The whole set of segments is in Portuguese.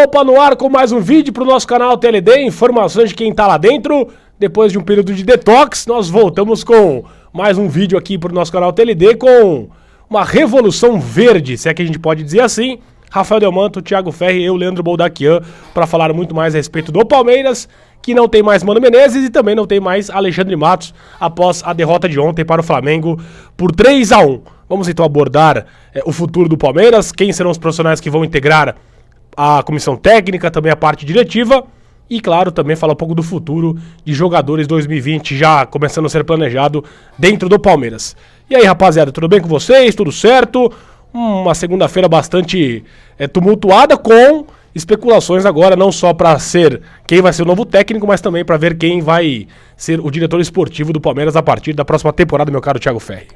Opa, no ar com mais um vídeo pro nosso canal TLD, informações de quem tá lá dentro. Depois de um período de detox, nós voltamos com mais um vídeo aqui pro nosso canal TLD com uma revolução verde, se é que a gente pode dizer assim. Rafael Delmanto, Thiago Ferri e eu, Leandro Boldaquian, para falar muito mais a respeito do Palmeiras, que não tem mais Mano Menezes e também não tem mais Alexandre Matos após a derrota de ontem para o Flamengo por 3-1. Vamos então abordar o futuro do Palmeiras, quem serão os profissionais que vão integrar a comissão técnica, também a parte diretiva e, claro, também falar um pouco do futuro de jogadores 2020 já começando a ser planejado dentro do Palmeiras. E aí, rapaziada, tudo bem com vocês? Tudo certo? Uma segunda-feira bastante tumultuada com especulações agora, não só para ser quem vai ser o novo técnico, mas também para ver quem vai ser o diretor esportivo do Palmeiras a partir da próxima temporada, meu caro Thiago Ferri.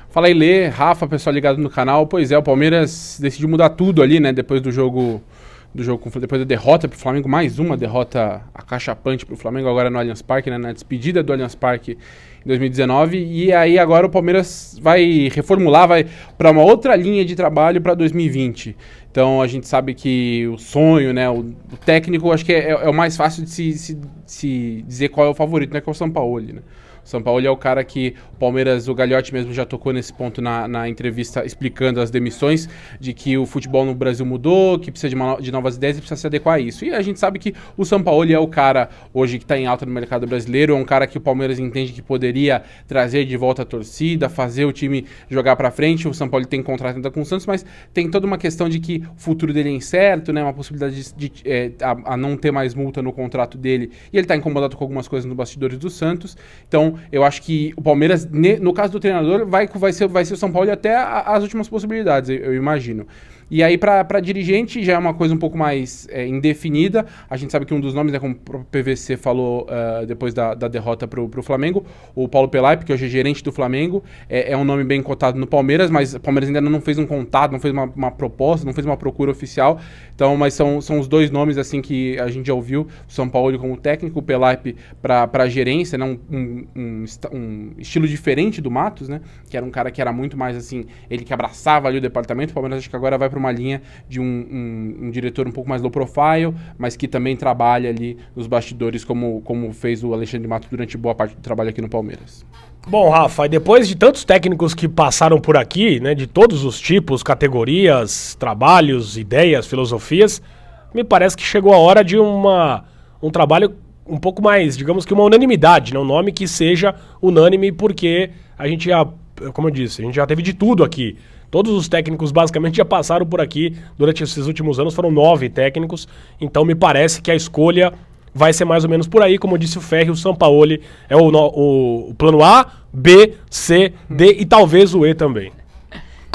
Fala aí, Lê, Rafa, pessoal ligado no canal. Pois é, o Palmeiras decidiu mudar tudo ali, né? Depois depois da derrota pro Flamengo, mais uma derrota acachapante pro Flamengo, agora no Allianz Parque, né? Na despedida do Allianz Parque em 2019. E aí agora o Palmeiras vai reformular, vai para uma outra linha de trabalho para 2020. Então a gente sabe que o sonho, né? O técnico, acho que é o mais fácil de se dizer qual é o favorito, né? Que é o Sampaoli, né? O Sampaoli é o cara que o Palmeiras, o Gagliotti mesmo já tocou nesse ponto na entrevista explicando as demissões, de que o futebol no Brasil mudou, que precisa de novas ideias e precisa se adequar a isso. E a gente sabe que o Sampaoli é o cara hoje que está em alta no mercado brasileiro, é um cara que o Palmeiras entende que poderia trazer de volta a torcida, fazer o time jogar para frente. O Sampaoli tem contrato ainda com o Santos, mas tem toda uma questão de que o futuro dele é incerto, né? Uma possibilidade a não ter mais multa no contrato dele, e ele está incomodado com algumas coisas nos bastidores do Santos. Então eu acho que o Palmeiras, no caso do treinador, vai ser o São Paulo até as últimas possibilidades, eu imagino. E aí, para dirigente, já é uma coisa um pouco mais indefinida. A gente sabe que um dos nomes, né, como o PVC falou depois da derrota pro Flamengo, o Paulo Pelaipe, que hoje é gerente do Flamengo, é um nome bem cotado no Palmeiras, mas o Palmeiras ainda não fez um contato, não fez uma proposta, não fez uma procura oficial. Então, mas são os dois nomes assim que a gente já ouviu, o São Paulo como técnico, o Pelaipe para gerência, né, um estilo diferente do Matos, né, que era um cara que era muito mais assim, ele que abraçava ali o departamento. O Palmeiras acho que agora vai para uma linha de um diretor um pouco mais low profile, mas que também trabalha ali nos bastidores, como fez o Alexandre Matos durante boa parte do trabalho aqui no Palmeiras. Bom, Rafa, e depois de tantos técnicos que passaram por aqui, né, de todos os tipos, categorias, trabalhos, ideias, filosofias, me parece que chegou a hora de um trabalho um pouco mais, digamos que uma unanimidade, né, um nome que seja unânime, porque a gente já, como eu disse, a gente já teve de tudo aqui. Todos os técnicos basicamente já passaram por aqui durante esses últimos anos, foram 9 técnicos, então me parece que a escolha vai ser mais ou menos por aí, como disse o Ferri, o Sampaoli é o plano A, B, C, D e talvez o E também.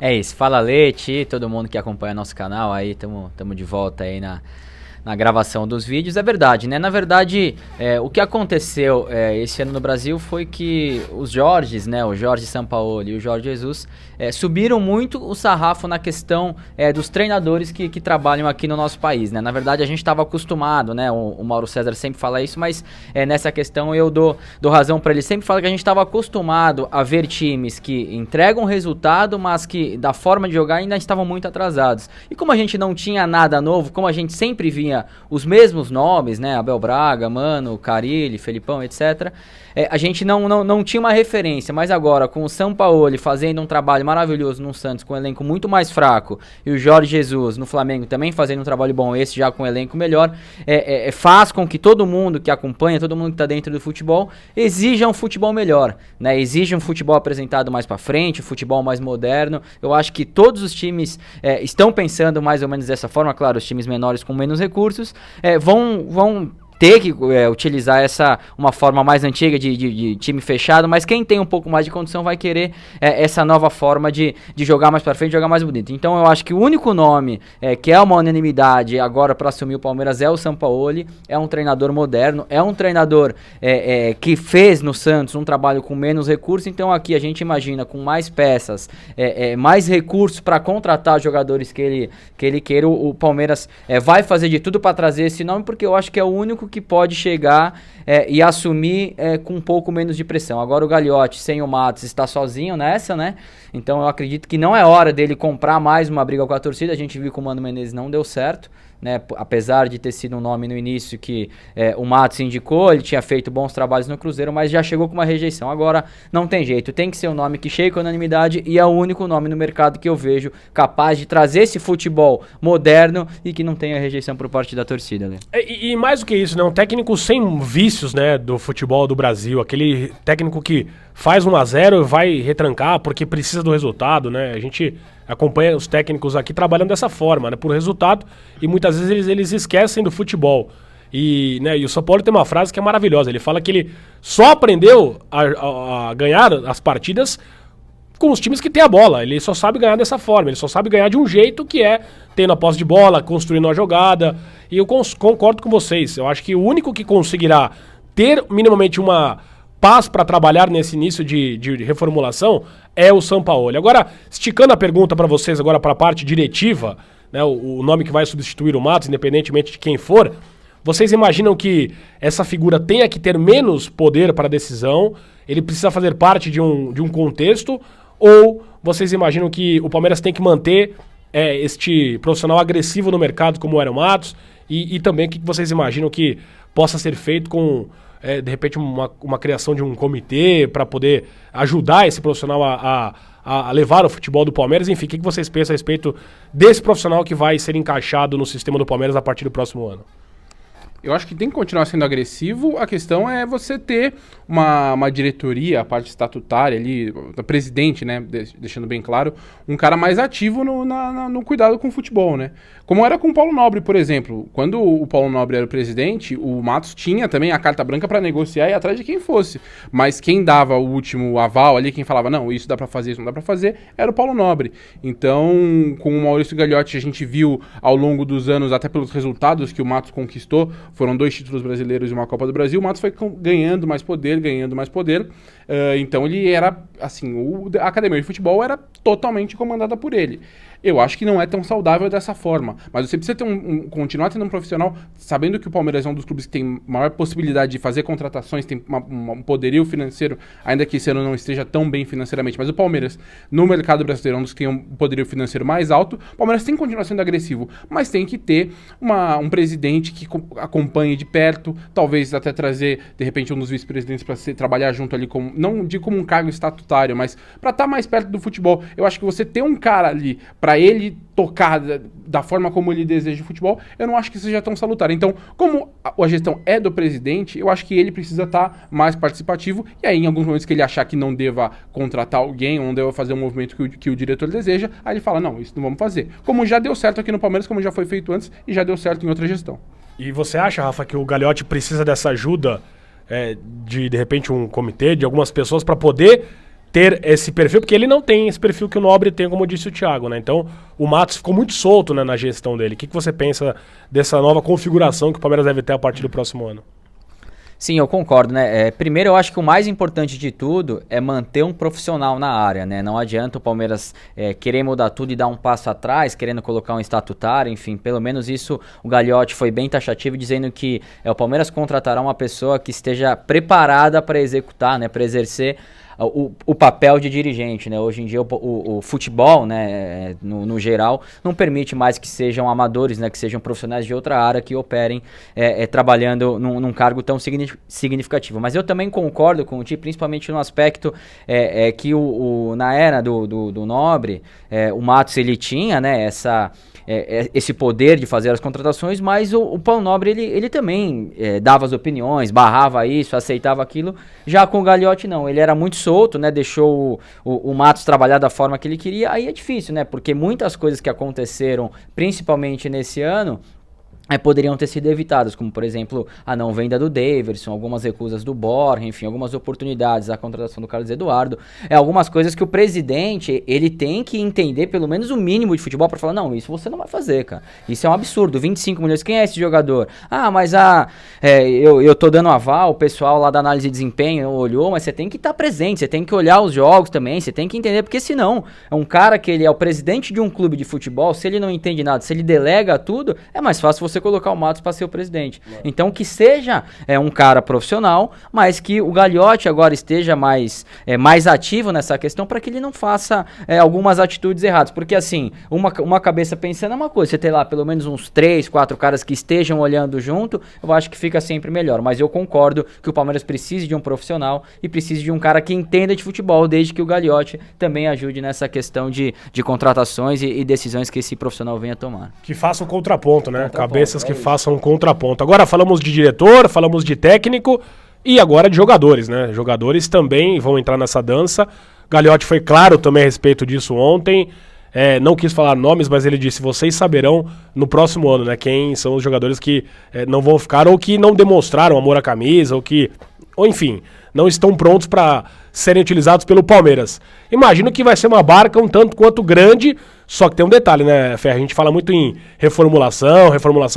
É isso, fala Leite, todo mundo que acompanha nosso canal aí, tamo de volta aí na gravação dos vídeos. É verdade, né? Na verdade, o que aconteceu esse ano no Brasil foi que os Jorges, né? O Jorge Sampaoli e o Jorge Jesus subiram muito o sarrafo na questão dos treinadores que trabalham aqui no nosso país, né? Na verdade, a gente estava acostumado, né? O Mauro César sempre fala isso, mas nessa questão eu dou razão para ele. Sempre fala que a gente estava acostumado a ver times que entregam resultado, mas que da forma de jogar ainda estavam muito atrasados. E como a gente não tinha nada novo, como a gente sempre vinha os mesmos nomes, né? Abel Braga, Mano, Carille, Felipão, etc. A gente não tinha uma referência, mas agora com o Sampaoli fazendo um trabalho maravilhoso no Santos com um elenco muito mais fraco e o Jorge Jesus no Flamengo também fazendo um trabalho bom, esse já com um elenco melhor, faz com que todo mundo que acompanha, todo mundo que está dentro do futebol exija um futebol melhor, né? Exija um futebol apresentado mais para frente, um futebol mais moderno. Eu acho que todos os times estão pensando mais ou menos dessa forma. Claro, os times menores com menos recursos vão ter que utilizar uma forma mais antiga de time fechado, mas quem tem um pouco mais de condição vai querer essa nova forma de jogar mais pra frente, jogar mais bonito. Então eu acho que o único nome que é uma unanimidade agora para assumir o Palmeiras é o Sampaoli. É um treinador moderno, é um treinador que fez no Santos um trabalho com menos recursos. Então aqui a gente imagina com mais peças, mais recursos para contratar jogadores que ele queira. O Palmeiras vai fazer de tudo para trazer esse nome, porque eu acho que é o único que pode chegar e assumir com um pouco menos de pressão. Agora o Gagliotti, sem o Matos, está sozinho nessa, né? Então eu acredito que não é hora dele comprar mais uma briga com a torcida. A gente viu que o Mano Menezes não deu certo, né? Apesar de ter sido um nome no início que o Matos indicou, ele tinha feito bons trabalhos no Cruzeiro, mas já chegou com uma rejeição. Agora não tem jeito, tem que ser um nome que chegue com unanimidade e é o único nome no mercado que eu vejo capaz de trazer esse futebol moderno e que não tenha rejeição por parte da torcida, né? E mais do que isso, né? Um técnico sem vícios, né, do futebol do Brasil, aquele técnico que faz 1-0 e vai retrancar porque precisa do resultado, né? A gente acompanha os técnicos aqui trabalhando dessa forma, né, por resultado, e muitas vezes eles esquecem do futebol. E o São Paulo tem uma frase que é maravilhosa, ele fala que ele só aprendeu a ganhar as partidas com os times que tem a bola, ele só sabe ganhar dessa forma, ele só sabe ganhar de um jeito que é tendo a posse de bola, construindo a jogada, e eu concordo com vocês, eu acho que o único que conseguirá ter minimamente uma paz para trabalhar nesse início de reformulação é o Sampaoli. Agora, esticando a pergunta para vocês agora para a parte diretiva, né, o nome que vai substituir o Matos, independentemente de quem for, vocês imaginam que essa figura tenha que ter menos poder para a decisão, ele precisa fazer parte de um contexto, ou vocês imaginam que o Palmeiras tem que manter este profissional agressivo no mercado como era o Matos, e também o que vocês imaginam que possa ser feito com de repente uma criação de um comitê para poder ajudar esse profissional a levar o futebol do Palmeiras? Enfim, o que vocês pensam a respeito desse profissional que vai ser encaixado no sistema do Palmeiras a partir do próximo ano? Eu acho que tem que continuar sendo agressivo. A questão é você ter uma diretoria, a parte estatutária ali, da presidente, né, deixando bem claro, um cara mais ativo no cuidado com o futebol, né? Como era com o Paulo Nobre, por exemplo. Quando o Paulo Nobre era o presidente, o Matos tinha também a carta branca para negociar e ir atrás de quem fosse. Mas quem dava o último aval ali, quem falava, não, isso dá para fazer, isso não dá para fazer, era o Paulo Nobre. Então, com o Maurício Gagliotti, a gente viu ao longo dos anos, até pelos resultados que o Matos conquistou, foram 2 títulos brasileiros e uma Copa do Brasil, o Matos foi ganhando mais poder, então ele era, assim, a academia de futebol era totalmente comandada por ele. Eu acho que não é tão saudável dessa forma, mas você precisa ter continuar tendo um profissional, sabendo que o Palmeiras é um dos clubes que tem maior possibilidade de fazer contratações, tem um poderio financeiro, ainda que esse ano não esteja tão bem financeiramente, mas o Palmeiras, no mercado brasileiro, é um dos que tem um poderio financeiro mais alto. O Palmeiras tem que continuar sendo agressivo, mas tem que ter um presidente que acompanhe de perto, talvez até trazer, de repente, um dos vice-presidentes para trabalhar junto ali, não digo como um cargo estatutário, mas para estar mais perto do futebol. Eu acho que você ter um cara ali para ele tocar da forma como ele deseja o futebol, eu não acho que seja tão salutar. Então, como a gestão é do presidente, eu acho que ele precisa estar mais participativo, e aí em alguns momentos que ele achar que não deva contratar alguém, ou não deva fazer um movimento que o diretor deseja, aí ele fala, não, isso não vamos fazer. Como já deu certo aqui no Palmeiras, como já foi feito antes, e já deu certo em outra gestão. E você acha, Rafa, que o Gagliotti precisa dessa ajuda de repente, um comitê, de algumas pessoas para poder ter esse perfil? Porque ele não tem esse perfil que o Nobre tem, como disse o Thiago, né? Então, o Matos ficou muito solto, né, na gestão dele. O que você pensa dessa nova configuração que o Palmeiras deve ter a partir do próximo ano? Sim, eu concordo, né? Primeiro, eu acho que o mais importante de tudo é manter um profissional na área, né? Não adianta o Palmeiras querer mudar tudo e dar um passo atrás, querendo colocar um estatutário, enfim, pelo menos isso o Gagliotti foi bem taxativo, dizendo que o Palmeiras contratará uma pessoa que esteja preparada para executar, né? Para exercer o papel de dirigente, né? Hoje em dia o futebol, né, no geral, não permite mais que sejam amadores, né, que sejam profissionais de outra área que operem trabalhando num cargo tão significativo. Mas eu também concordo com o Ti, principalmente no aspecto que na era do Nobre, o Matos ele tinha, né, esse poder de fazer as contratações, mas o Paulo Nobre ele também dava as opiniões, barrava isso, aceitava aquilo. Já com o Gagliotti não, ele era muito solto, né? Deixou o Matos trabalhar da forma que ele queria. Aí é difícil, né? Porque muitas coisas que aconteceram, principalmente nesse ano, poderiam ter sido evitadas, como por exemplo a não venda do Daverson, algumas recusas do Borja, enfim, algumas oportunidades, a contratação do Carlos Eduardo, algumas coisas que o presidente ele tem que entender pelo menos o mínimo de futebol para falar, não, isso você não vai fazer, cara, isso é um absurdo, 25 milhões, quem é esse jogador? Mas eu tô dando aval, o pessoal lá da análise de desempenho olhou, mas você tem que estar presente, você tem que olhar os jogos também, você tem que entender, porque senão é um cara que ele é o presidente de um clube de futebol, se ele não entende nada, se ele delega tudo, é mais fácil você você colocar o Matos para ser o presidente. Então que seja um cara profissional, mas que o Gagliotti agora esteja mais ativo nessa questão para que ele não faça algumas atitudes erradas. Porque assim, uma cabeça pensando é uma coisa, você ter lá pelo menos uns 3, 4 caras que estejam olhando junto, eu acho que fica sempre melhor. Mas eu concordo que o Palmeiras precise de um profissional e precise de um cara que entenda de futebol, desde que o Gagliotti também ajude nessa questão de contratações e decisões que esse profissional venha tomar. Que façam contraponto, né? Cabeças que façam contraponto. Agora falamos de diretor, falamos de técnico e agora de jogadores, né? Jogadores também vão entrar nessa dança. Gagliotti foi claro também a respeito disso ontem. Não quis falar nomes, mas ele disse, vocês saberão no próximo ano, né? Quem são os jogadores que não vão ficar ou que não demonstraram amor à camisa ou enfim, não estão prontos para serem utilizados pelo Palmeiras. Imagino que vai ser uma barca um tanto quanto grande, só que tem um detalhe, né, Ferre? A gente fala muito em reformulação,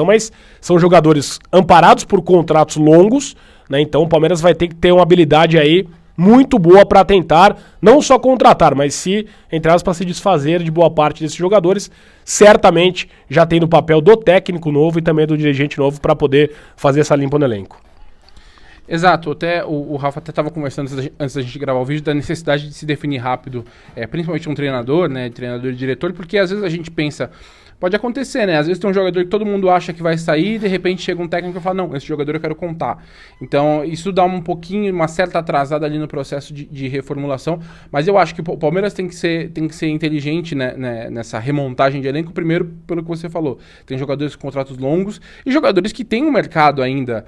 mas são jogadores amparados por contratos longos, né? Então o Palmeiras vai ter que ter uma habilidade aí muito boa para tentar, não só contratar, mas se, entre aspas, se desfazer de boa parte desses jogadores, certamente já tem no papel do técnico novo e também do dirigente novo para poder fazer essa limpa no elenco. Exato, até o Rafa até estava conversando antes da gente gravar o vídeo da necessidade de se definir rápido, principalmente um treinador, né, treinador e diretor, porque às vezes a gente pensa, pode acontecer, né, às vezes tem um jogador que todo mundo acha que vai sair e de repente chega um técnico e fala, não, esse jogador eu quero contar. Então isso dá um pouquinho, uma certa atrasada ali no processo de reformulação, mas eu acho que o Palmeiras tem que ser inteligente, né, nessa remontagem de elenco, primeiro pelo que você falou, tem jogadores com contratos longos e jogadores que têm um mercado ainda,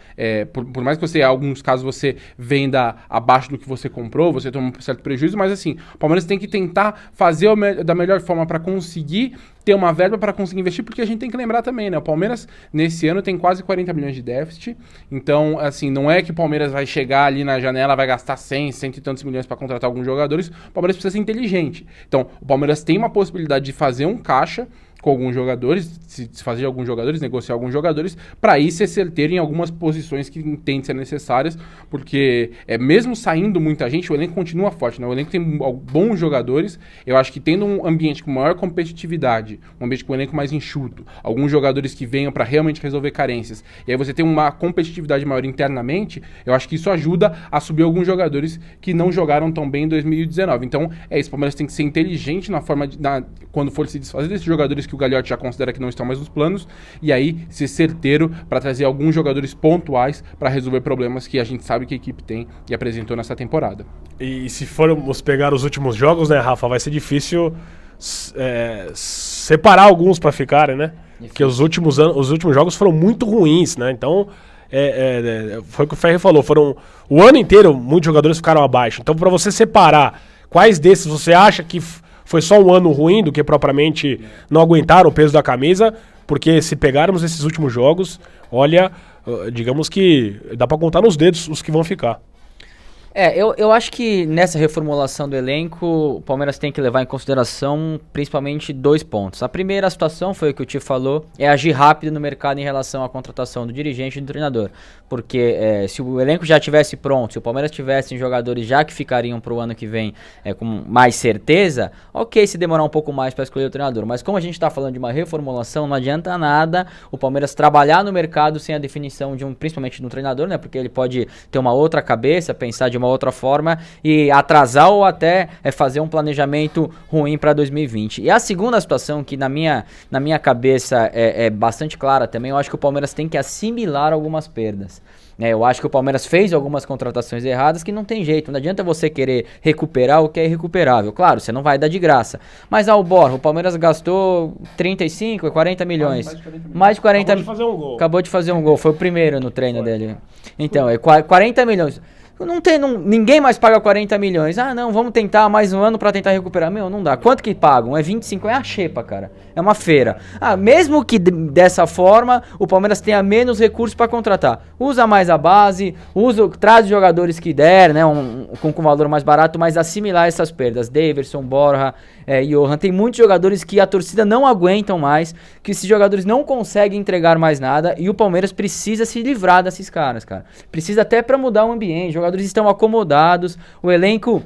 por mais que você, em alguns casos você venda abaixo do que você comprou, você toma um certo prejuízo, mas assim, o Palmeiras tem que tentar fazer da melhor forma para conseguir ter uma verba para conseguir investir, porque a gente tem que lembrar também, né? O Palmeiras, nesse ano, tem quase 40 milhões de déficit. Então, assim, não é que o Palmeiras vai chegar ali na janela, vai gastar 100 e tantos milhões para contratar alguns jogadores. O Palmeiras precisa ser inteligente. Então, o Palmeiras tem uma possibilidade de fazer um caixa com alguns jogadores, se fazer alguns jogadores, negociar alguns jogadores, para aí ser certeiro em algumas posições que entende ser necessárias, porque mesmo saindo muita gente, o elenco continua forte, né? O elenco tem bons jogadores, eu acho que tendo um ambiente com maior competitividade, um ambiente com um elenco mais enxuto, alguns jogadores que venham para realmente resolver carências, e aí você tem uma competitividade maior internamente, eu acho que isso ajuda a subir alguns jogadores que não jogaram tão bem em 2019. Então, isso, o Palmeiras tem que ser inteligente na forma quando for se desfazer desses jogadores que o Gagliotti já considera que não estão mais nos planos, e aí ser certeiro para trazer alguns jogadores pontuais para resolver problemas que a gente sabe que a equipe tem e apresentou nessa temporada. E se formos pegar os últimos jogos, né, Rafa, vai ser difícil separar alguns para ficarem, né? Difícil. Porque os últimos jogos foram muito ruins, né? Então, foi o que o Ferri falou, o ano inteiro muitos jogadores ficaram abaixo. Então, para você separar quais desses você acha que foi só um ano ruim do que propriamente não aguentaram o peso da camisa, porque se pegarmos esses últimos jogos, olha, digamos que dá pra contar nos dedos os que vão ficar. Eu acho que nessa reformulação do elenco, o Palmeiras tem que levar em consideração principalmente 2 pontos. A primeira situação, foi o que o Tio falou, é agir rápido no mercado em relação à contratação do dirigente e do treinador. Porque se o elenco já estivesse pronto, se o Palmeiras tivesse jogadores já que ficariam para o ano que vem com mais certeza, ok se demorar um pouco mais para escolher o treinador. Mas como a gente está falando de uma reformulação, não adianta nada o Palmeiras trabalhar no mercado sem a definição principalmente de um treinador, né? Porque ele pode ter uma outra cabeça, pensar de uma outra forma e atrasar ou até fazer um planejamento ruim para 2020. E a segunda situação, que na minha cabeça é bastante clara também, eu acho que o Palmeiras tem que assimilar algumas perdas. Eu acho que o Palmeiras fez algumas contratações erradas que não tem jeito, não adianta você querer recuperar o que é irrecuperável. Claro, você não vai dar de graça. Mas o Borja, o Palmeiras gastou 35, 40 milhões. Mais de 40 milhões. Acabou de fazer um gol. Foi o primeiro no treino dele. Então, 40 milhões. Ninguém mais paga 40 milhões. Ah, não, vamos tentar mais um ano pra tentar recuperar. Meu, não dá. Quanto que pagam? É 25, é a xepa, cara. É uma feira. Mesmo que dessa forma, o Palmeiras tenha menos recursos pra contratar. Usa mais a base, traz os jogadores que der, né, com valor mais barato, mas assimilar essas perdas. Daverson, Borja, Johan. Tem muitos jogadores que a torcida não aguentam mais, que esses jogadores não conseguem entregar mais nada, e o Palmeiras precisa se livrar desses caras, cara. Precisa até pra mudar o ambiente. Os jogadores estão acomodados, o elenco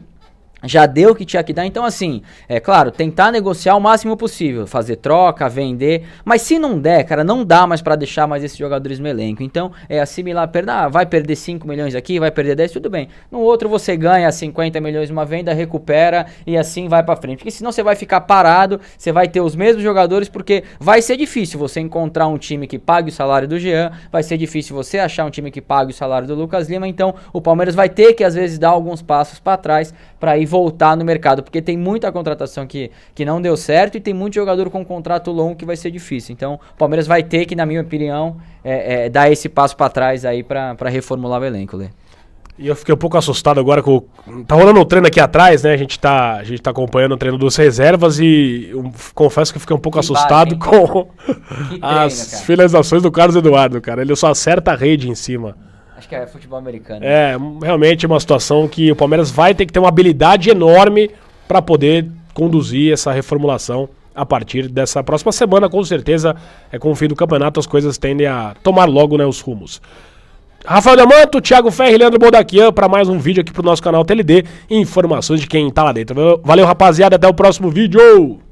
já deu o que tinha que dar, então assim, é claro, tentar negociar o máximo possível, fazer troca, vender, mas se não der, cara, não dá mais pra deixar mais esses jogadores no elenco, então é assimilar, vai perder 5 milhões aqui, vai perder 10, tudo bem, no outro você ganha 50 milhões numa venda, recupera e assim vai pra frente, porque senão você vai ficar parado, você vai ter os mesmos jogadores, porque vai ser difícil você encontrar um time que pague o salário do Jean, vai ser difícil você achar um time que pague o salário do Lucas Lima, então o Palmeiras vai ter que às vezes dar alguns passos pra trás, pra ir voltar no mercado, porque tem muita contratação que não deu certo e tem muito jogador com contrato longo que vai ser difícil. Então, o Palmeiras vai ter que, na minha opinião, dar esse passo pra trás aí pra reformular o elenco, Lê. E eu fiquei um pouco assustado agora com... Tá rolando um treino aqui atrás, né? A gente tá acompanhando o treino dos reservas e eu confesso que eu fiquei um pouco assustado com as finalizações do Carlos Eduardo, cara. Ele só acerta a rede em cima. Acho que é futebol americano. É, realmente é uma situação que o Palmeiras vai ter que ter uma habilidade enorme para poder conduzir essa reformulação a partir dessa próxima semana, com certeza. Com o fim do campeonato as coisas tendem a tomar logo, né, os rumos. Rafael D'Amato, Thiago Ferri e Leandro Bodaquian para mais um vídeo aqui pro nosso canal TLD, informações de quem tá lá dentro. Valeu, rapaziada, até o próximo vídeo!